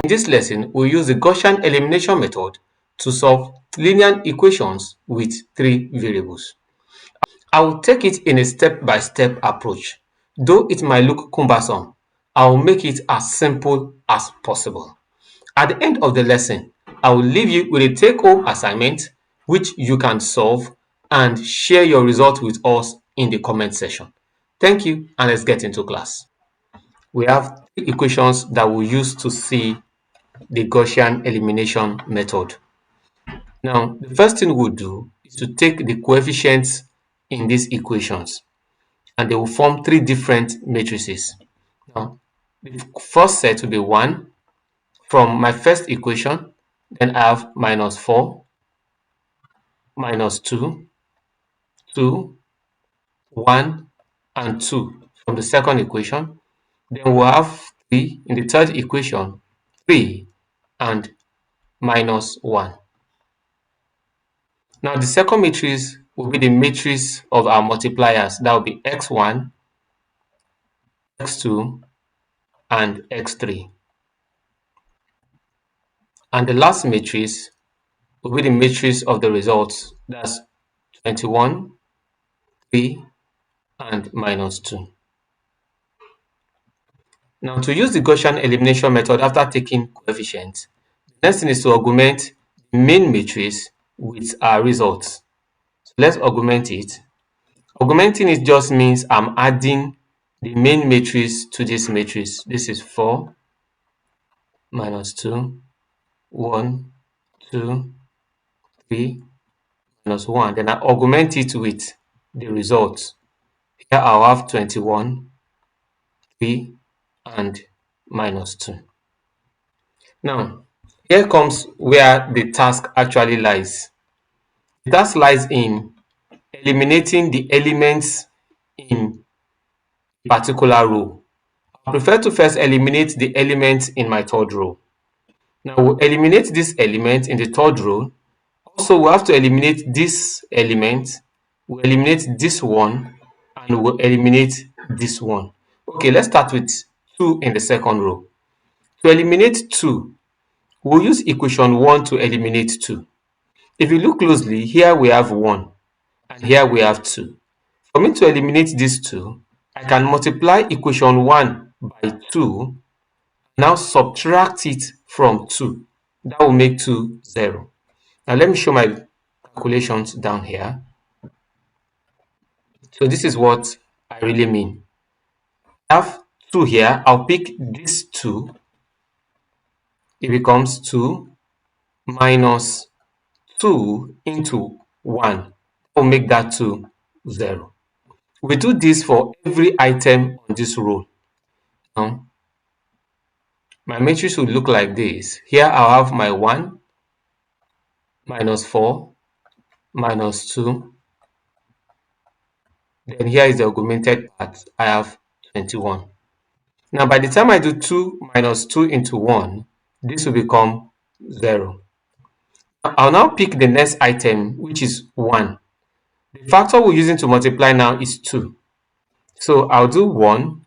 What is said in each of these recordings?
In this lesson, we'll use the Gaussian elimination method to solve linear equations with 3 variables. I will take it in a step-by-step approach. Though it might look cumbersome, I will make it as simple as possible. At the end of the lesson, I will leave you with a take-home assignment which you can solve and share your results with us in the comment section. Thank you, and let's get into class. We have 3 equations that we'll use to see the Gaussian elimination method. Now, the first thing we'll do is to take the coefficients in these equations, and they will form 3 different matrices. Now, the first set will be 1 from my first equation, then I have minus 4, minus 2, 2, 1, and 2 from the second equation. Then we'll have 3 in the third equation, 3 and minus 1. Now, the second matrix will be the matrix of our multipliers. That will be x1, x2, and x3. And the last matrix will be the matrix of the results. That's 21, 3, and minus 2. Now, to use the Gaussian elimination method after taking coefficients, the next thing is to augment the main matrix with our results. So let's augment it. Augmenting it just means I'm adding the main matrix to this matrix. This is 4, minus 2, 1, 2, 3, minus 1. Then I augment it with the results. Here I'll have 21, 3, and minus 2. Now, here comes where the task actually lies. The task lies in eliminating the elements in a particular row. I prefer to first eliminate the elements in my third row. Now, we'll eliminate this element in the third row. Also, we have to eliminate this element. We'll eliminate this one, and we'll eliminate this one. Okay, let's start with 2 in the second row. To eliminate 2, we'll use equation 1 to eliminate 2. If you look closely, here we have 1, and here we have 2. For me to eliminate these 2, I can multiply equation 1 by 2, now subtract it from 2. That will make 2 0. Now let me show my calculations down here. So this is what I really mean. I have 2 here. I'll pick this 2. It becomes 2 minus 2 into 1. That will make that 2 0. We do this for every item on this row. Now, my matrix will look like this. Here I'll have my 1, minus 4, minus 2. Then here is the augmented part. I have 21. Now, by the time I do 2 minus 2 into 1, this will become 0. I'll now pick the next item, which is 1. The factor we're using to multiply now is 2. So I'll do 1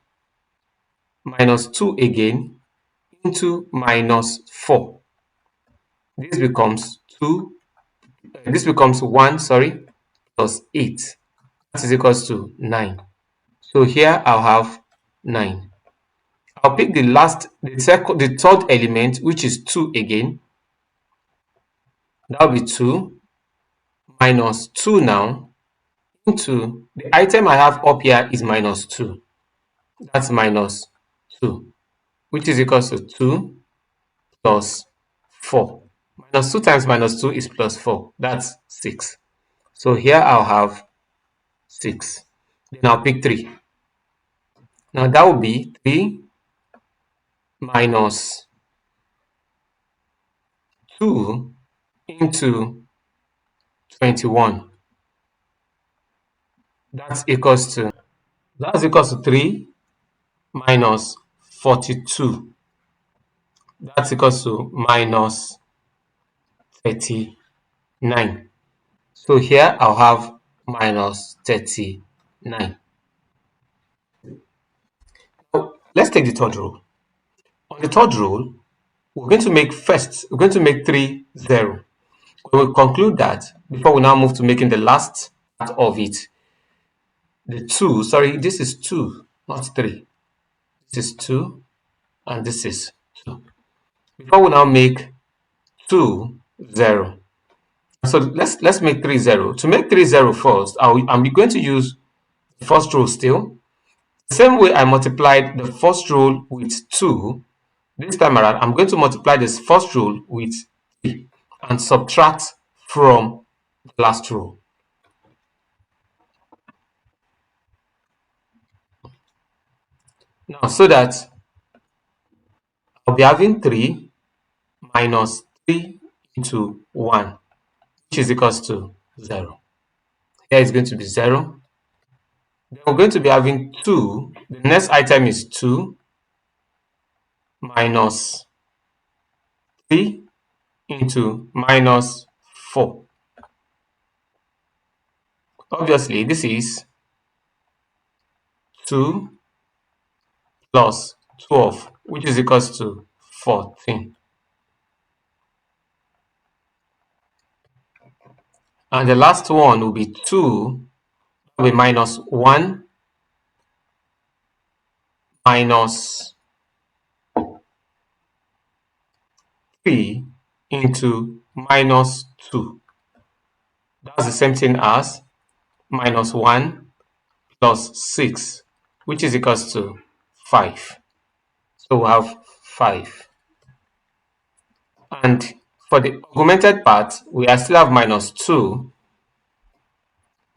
minus 2 again into minus 4. This becomes 1, plus 8. That is equals to 9. So here I'll have 9. I'll pick the third element, which is 2 again. That'll be 2 minus 2 now into the item I have up here is minus 2. That's minus 2, which is equals to 2 plus 4. Minus 2 times minus 2 is plus 4. That's 6. So here I'll have 6. Then I'll pick 3. Now that will be 3 minus 2 into 21. That's equals to 3 minus 42. That's equals to minus 39. So here I'll have minus 39. Now, let's take the third row. On the third row, we're going to make 3 0. We will conclude that before we now move to making the last part of it. The 2, sorry, this is 2, not 3. This is 2, and this is 2. Before we now make 2 0. So let's make 3 0. To make 3 0 first, I'm going to use the first row still. The same way I multiplied the first row with 2, this time around, I'm going to multiply this first row with 3 and subtract from the last row. Now, so that I'll be having 3 minus 3 into 1, which is equals to 0. Here is going to be 0. Then we're going to be having 2. The next item is 2 minus 3 into minus 4. Obviously, this is 2 plus 12, which is equals to 14. And the last one will be 2 will be minus 1 minus 3 into minus 2. That's the same thing as minus 1 plus 6, which is equals to 5. So we have 5. And for the augmented part, we still have minus 2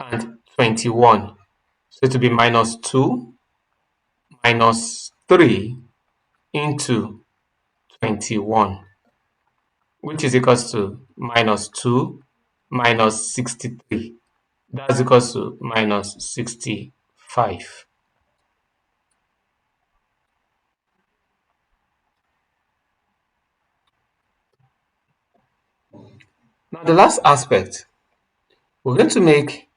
and 21. So it will be minus 2 minus 3 into 21, which is equals to minus 2 minus 63. That's equals to minus 65. Now the last aspect, we're going to make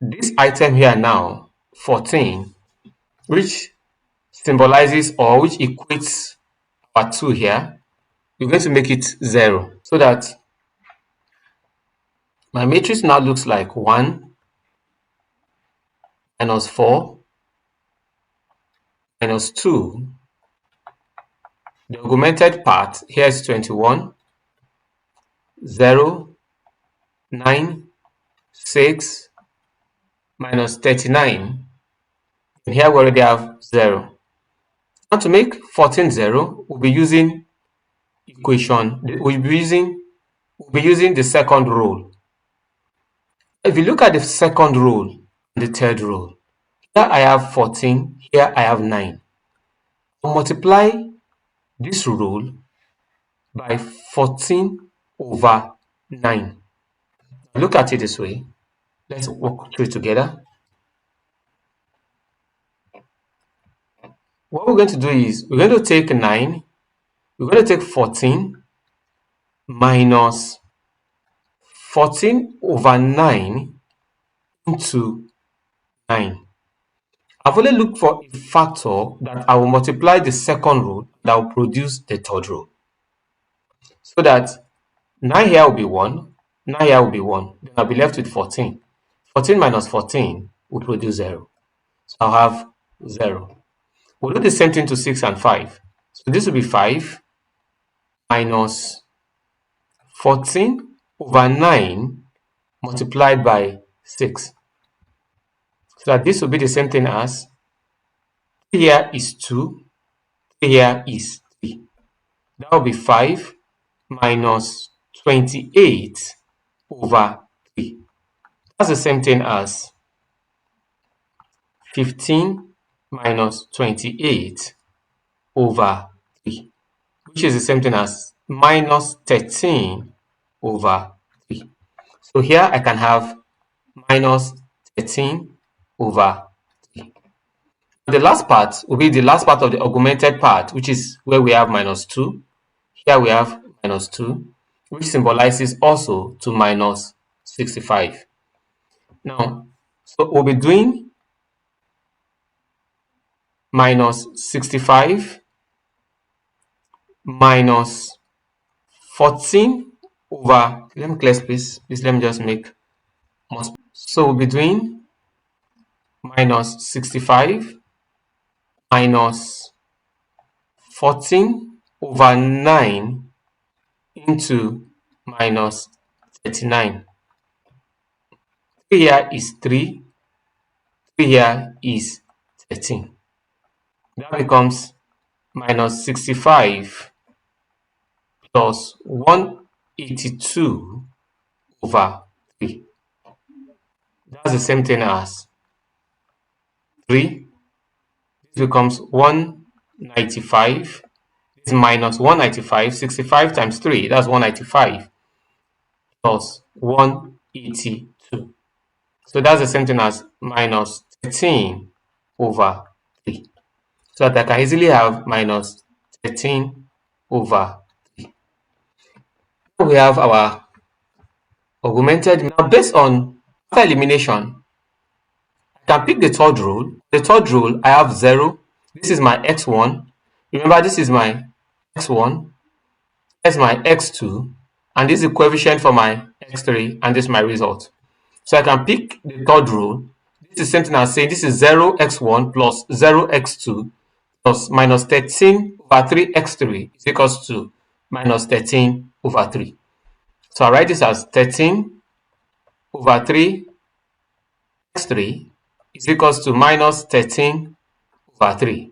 this item here now 14, which symbolizes or which equates our 2 here. We're going to make it 0, so that my matrix now looks like 1 minus 4 minus 2. The augmented part here is 21, 0, 9, 6, minus 39. And here we already have 0. Now to make 14 0, we'll be using the second rule. If you look at the second rule and the third rule, here I have 14, here I have 9. I'll multiply this rule by 14 over 9. Look at it this way. Let's walk through it together. What we're going to do is we're going to take 9, we're going to take 14 minus 14 over 9 into 9. I've only looked for a factor that I will multiply the second row that will produce the third row. So that 9 here will be 1, 9 here will be 1. Then I'll be left with 14. 14 minus 14 will produce 0. So I'll have 0. We'll do the same thing to 6 and 5. So this will be 5 minus 14 over 9 multiplied by 6. So that this will be the same thing as 3 here is 2, 3 here is 3. That will be 5 minus 28 over 3. That's the same thing as 15 minus 28 over 3, which is the same thing as minus 13 over 3. So here I can have minus 13 over 3. The last part will be the last part of the augmented part, which is where we have minus 2. Here we have minus 2, which symbolizes also to minus 65. Now, so we'll be doing minus 65 minus 14 over, let me clear space, please let me just make more space. So we'll be doing minus 65 minus 14 over 9 into minus 39. 3 here is 3, 3 here is 13. That becomes minus 65 plus 182 over 3. That's the same thing as 3. This becomes 195. This is minus 195. 65 times 3, that's 195 plus 182. So that's the same thing as minus 13 over 3. So that I can easily have minus 13 over 3. We have our augmented. Now, based on after elimination, I can pick the third rule. The third rule, I have 0. This is my x1. Remember, this is my x1. That's my x2. And this is the coefficient for my x3. And this is my result. So I can pick the third rule. This is the same thing as saying this is 0x1 plus 0x2 plus minus 13 over 3x3 is equals to minus 13 over 3. So I write this as 13 over 3x3 is equals to minus 13 over 3.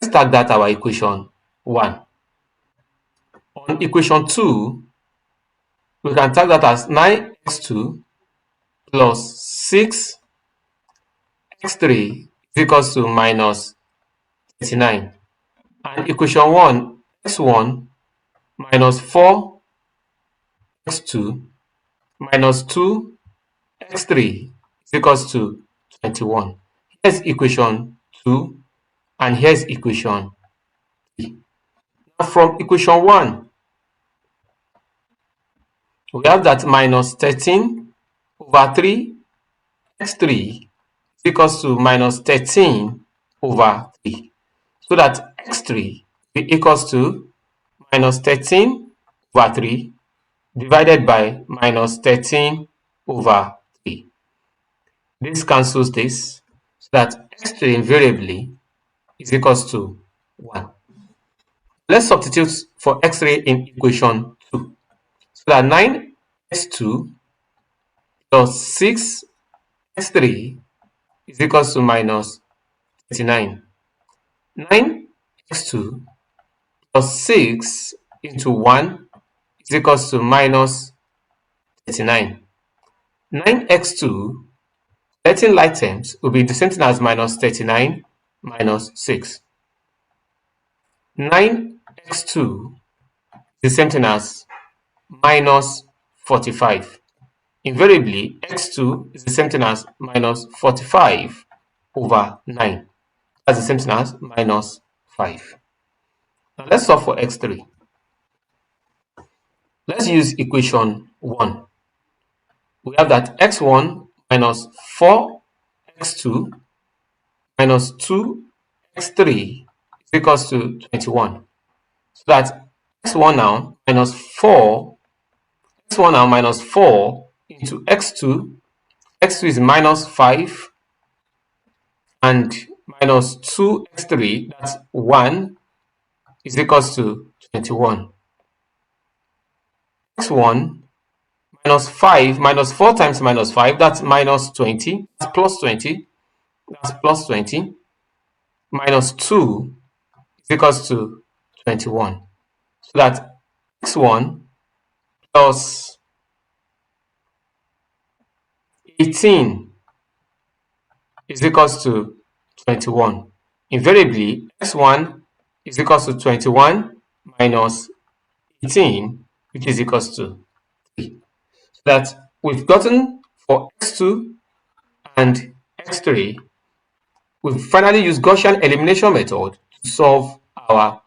Let's tag that our equation 1. On equation 2, we can tag that as 9x2 plus 6x3 is equals to minus 39. And equation 1, x1 minus 4x2 minus 2x3 is equals to 21. Here's equation 2 and here's equation 3. Now from equation 1, we have that minus 13 over 3x3 is equals to minus 13 over 3. So that x3 equals to minus 13 over 3 divided by minus 13 over 3. This cancels this, so that x3 invariably is equals to 1. Let's substitute for x3 in equation 2. So that 9x2 plus 6x3 is equals to minus 39. 9x2 plus 6 into 1 is equals to minus 39. 9x2, 13 like terms, will be the same thing as minus 39 minus 6. 9x2 is the same thing as minus 45. Invariably, x2 is the same thing as minus 45 over 9. That's the same thing as minus 5. Now let's solve for x3. Let's use equation 1. We have that x1 minus 4x2 minus 2x3 is equals to 21. So that x1 now minus 4 into x2. x2 is minus 5 and minus 2x3, that's 1, is equals to 21. x1 minus 5 minus 4 times minus 5, that's minus 20, that's plus 20, that's plus 20, minus 2 is equals to 21. So that x1 plus 18 is equals to 21. Invariably, x1 is equals to 21 minus 18, which is equals to 3. So that we've gotten for x2 and x3, we've finally used Gaussian elimination method to solve our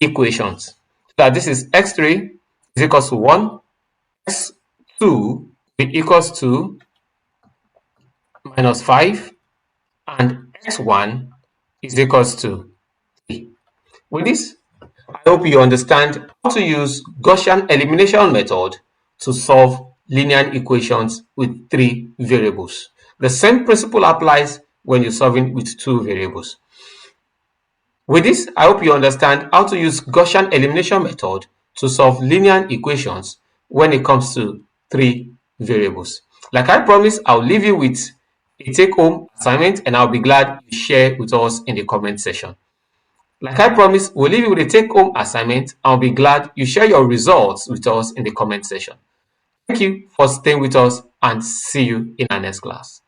equations. So that this is x3 is equals to 1, x2 equals to minus 5, and x1 is equals to 3. With this, I hope you understand how to use Gaussian elimination method to solve linear equations with three variables. The same principle applies when you're solving with two variables. With this, I hope you understand how to use Gaussian elimination method to solve linear equations when it comes to three variables. Like I promised, I'll leave you with a take-home assignment and I'll be glad you share with us in the comment section. Like I promised, we'll leave you with a take-home assignment. I'll be glad you share your results with us in the comment section. Thank you for staying with us and see you in our next class.